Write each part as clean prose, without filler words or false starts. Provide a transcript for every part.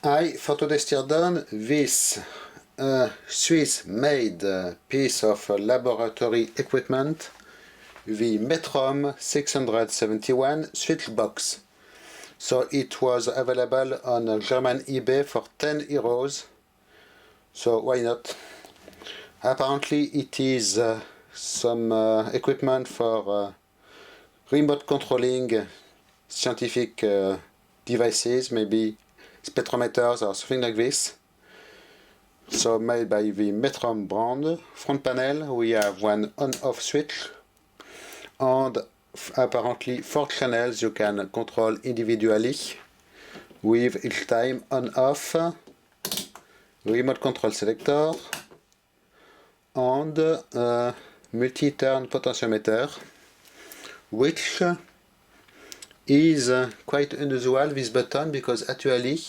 For today's tear done this Swiss-made piece of laboratory equipment, the Metrom 671 switchbox. So it was available on German eBay for 10 euros. So why not? Apparently it is some equipment for remote controlling scientific devices, maybe spectrometers or something like this. So made by the Metrom brand. Front panel we have one on-off switch and apparently 4 channels you can control individually with each time on-off, remote control selector and multi-turn potentiometer, which is quite unusual, this button, because actually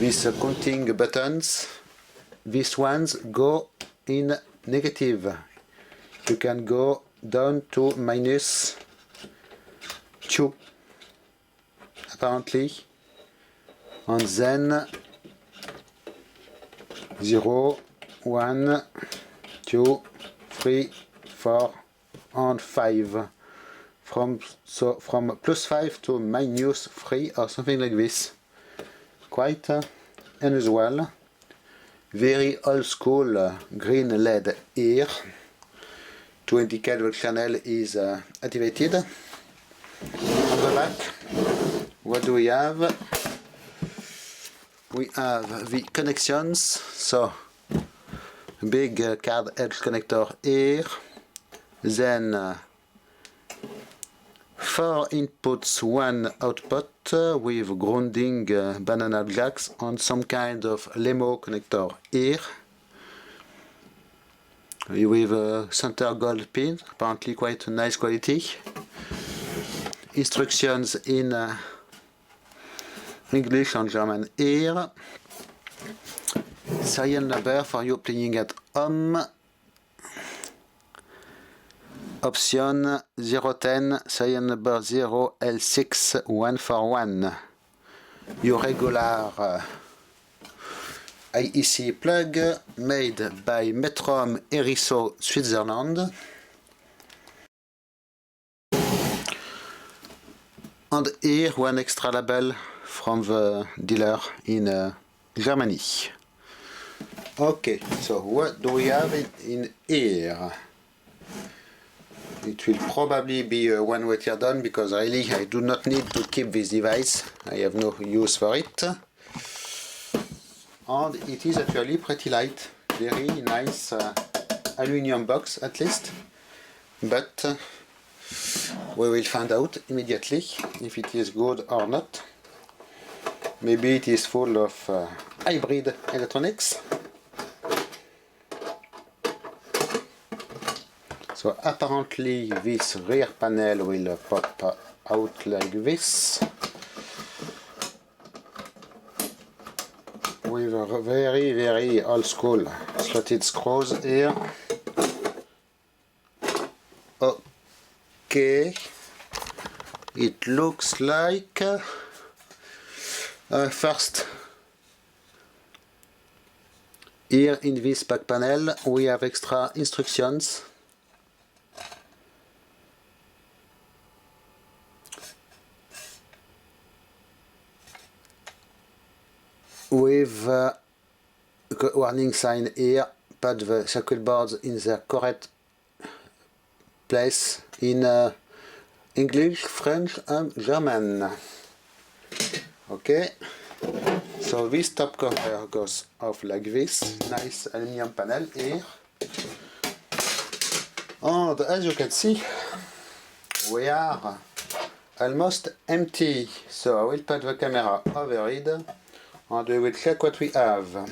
these counting buttons, these ones go in negative. You can go down to -2 apparently, and then 0, 1, 2, 3, 4 and 5. From +5 to -3 or something like this. Quite unusual. Very old school green LED here to indicate the channel is activated. On the back, what do we have? We have the connections, so big card edge connector here, then 4 inputs, 1 output with grounding banana jacks and some kind of LEMO connector here with a center gold pin, apparently quite nice quality. Instructions in English and German here. Serial number for you playing at home. Option 010, serial number 0L6141. Your regular IEC plug made by Metrom Ericeau, Switzerland. And here one extra label from the dealer in Germany. Okay, so what do we have in here? It will probably be a one-way tear down because really I do not need to keep this device. I have no use for it. And it is actually pretty light. Very nice aluminum box at least. But we will find out immediately if it is good or not. Maybe it is full of hybrid electronics. So apparently this rear panel will pop out like this, with a very old school slotted screws here. Okay, it looks like first here in this back panel we have extra instructions. With warning sign here, put the circuit boards in their correct place in English, French and German. Okay, so this top cover goes off like this, nice aluminum panel here. And as you can see, we are almost empty, so I will put the camera over it and we will check what we have.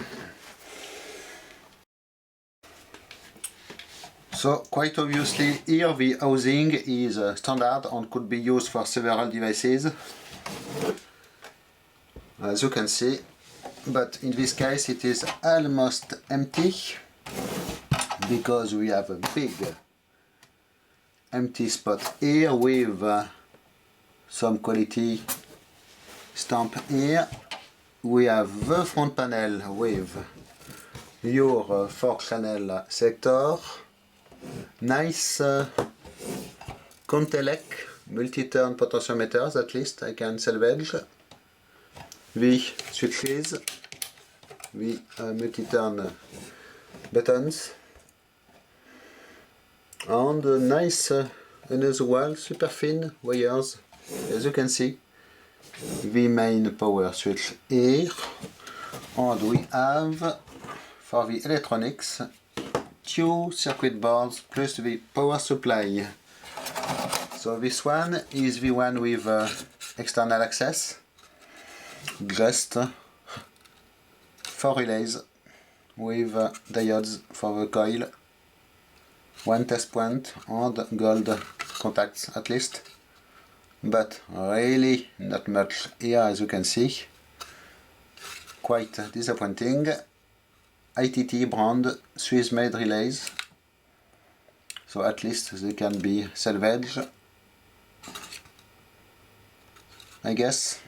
So quite obviously here the housing is standard and could be used for several devices, as you can see, but in this case it is almost empty because we have a big empty spot here with some quality stamp here. we have the front panel with your 4-channel selector, nice Contelec multi-turn potentiometers, at least I can salvage, the switches, the multi-turn buttons, and nice and as well super thin wires, as you can see. The main power switch here, and we have for the electronics 2 circuit boards plus the power supply. So this one is the one with external access, just 4 relays with diodes for the coil, 1 test point and gold contacts at least, but really not much here, as you can see. Quite disappointing. ITT brand Swiss made relays, so at least they can be salvaged, I guess.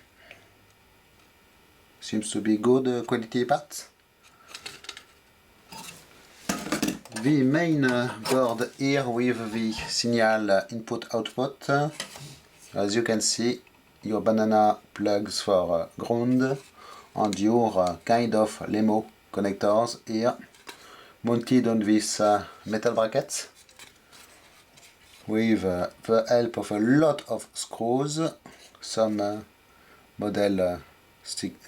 Seems to be good quality parts. The main board here with the signal input output. As you can see, your banana plugs for ground and your kind of LEMO connectors here, mounted on these metal brackets with the help of a lot of screws, some model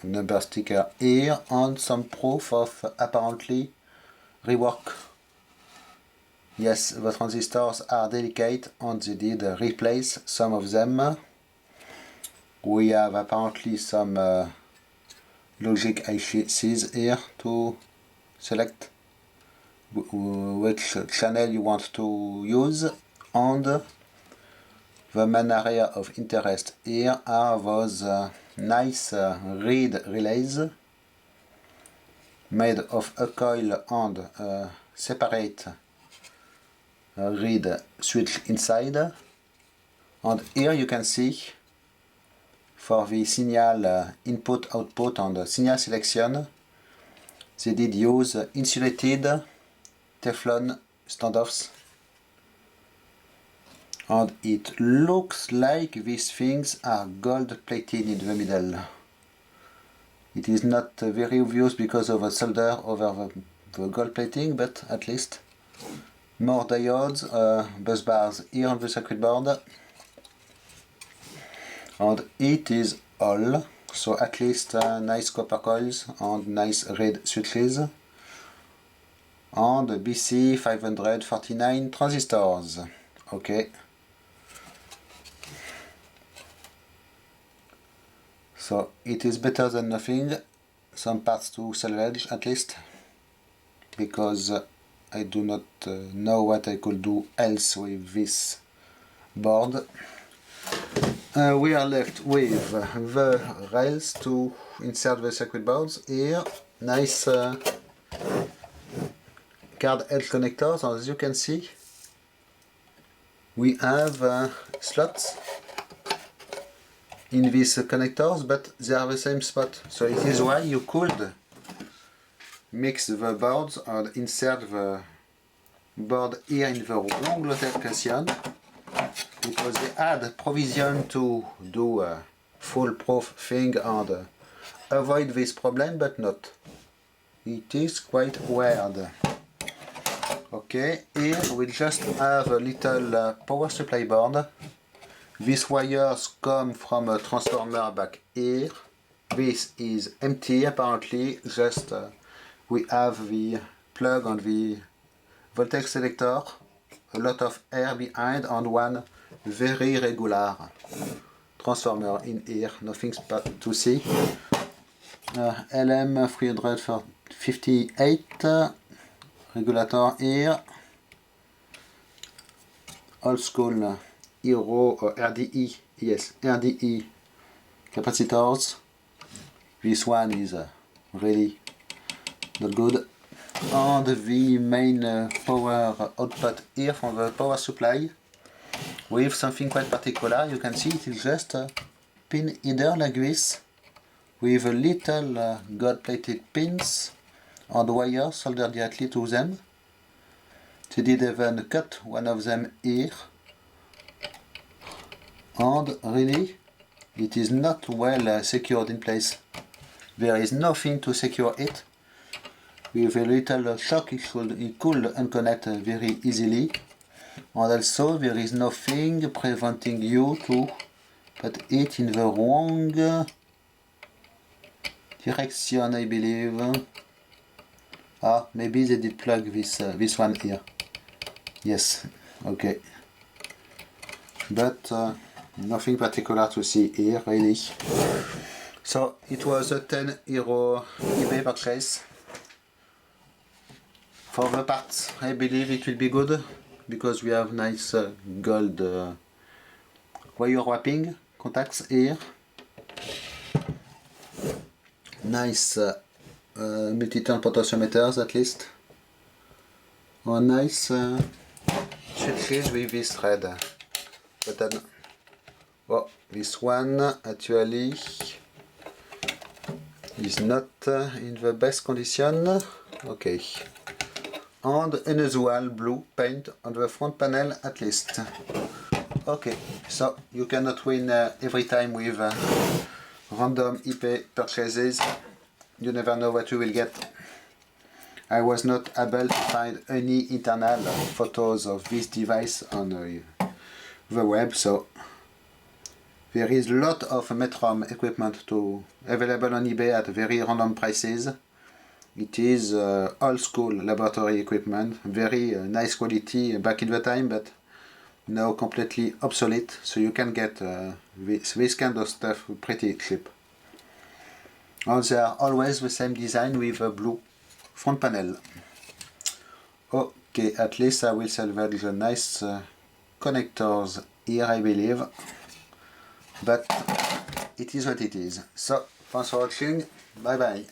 number sticker here, and some proof of apparently rework. Yes, the transistors are delicate and they did replace some of them. We have apparently some logic ICs here to select which channel you want to use, and the main area of interest here are those nice reed relays made of a coil and a separate reed switch inside. And here you can see for the signal input output and signal selection they did use insulated Teflon standoffs, and it looks like these things are gold plated in the middle. It is not very obvious because of the solder over the gold plating, but at least more diodes, bus bars here on the circuit board, and it is all. So at least nice copper coils and nice red switches, and BC 549 transistors. Okay. So it is better than nothing. Some parts to salvage at least, because I do not know what I could do else with this board. We are left with the rails to insert the circuit boards here. Nice card edge connectors, and as you can see we have slots in these connectors, but they are the same spot, so it is why you could mix the boards and insert the board here in the wrong location, because they had provision to do a foolproof thing and avoid this problem, but not. It is quite weird. Okay, here we just have a little power supply board. These wires come from a transformer back here. This is empty apparently, just we have the plug and the voltage selector, a lot of air behind, and one very regular transformer in here, nothing to see. LM358 regulator here, old school Hero RDE, yes, RDE capacitors. This one is really not good. And the main power output here from the power supply with something quite particular. You can see it is just a pin header like this, with a little gold-plated pins and wire soldered directly to them. They did even cut one of them here, and really it is not well secured in place. There is nothing to secure it. With a little shock it could unconnect very easily, and also there is nothing preventing you to put it in the wrong direction, I believe. Ah, maybe they did plug this one here. Yes, okay. But nothing particular to see here, really. So it was a €10 eBay purchase. For the parts, I believe it will be good because we have nice gold wire wrapping contacts here. Nice multi-turn potentiometers at least. A nice switches with this thread button. Oh, this one actually is not in the best condition. Okay. And unusual blue paint on the front panel at least. Okay, so you cannot win every time with random eBay purchases. You never know what you will get. I was not able to find any internal photos of this device on the web, so there is a lot of Metrum equipment available on eBay at very random prices. It is old school laboratory equipment, very nice quality back in the time, but now completely obsolete, so you can get this kind of stuff pretty cheap. And they are always the same design with a blue front panel. Okay, at least I will salvage the nice connectors here, I believe, but it is what it is. So, thanks for watching, bye bye.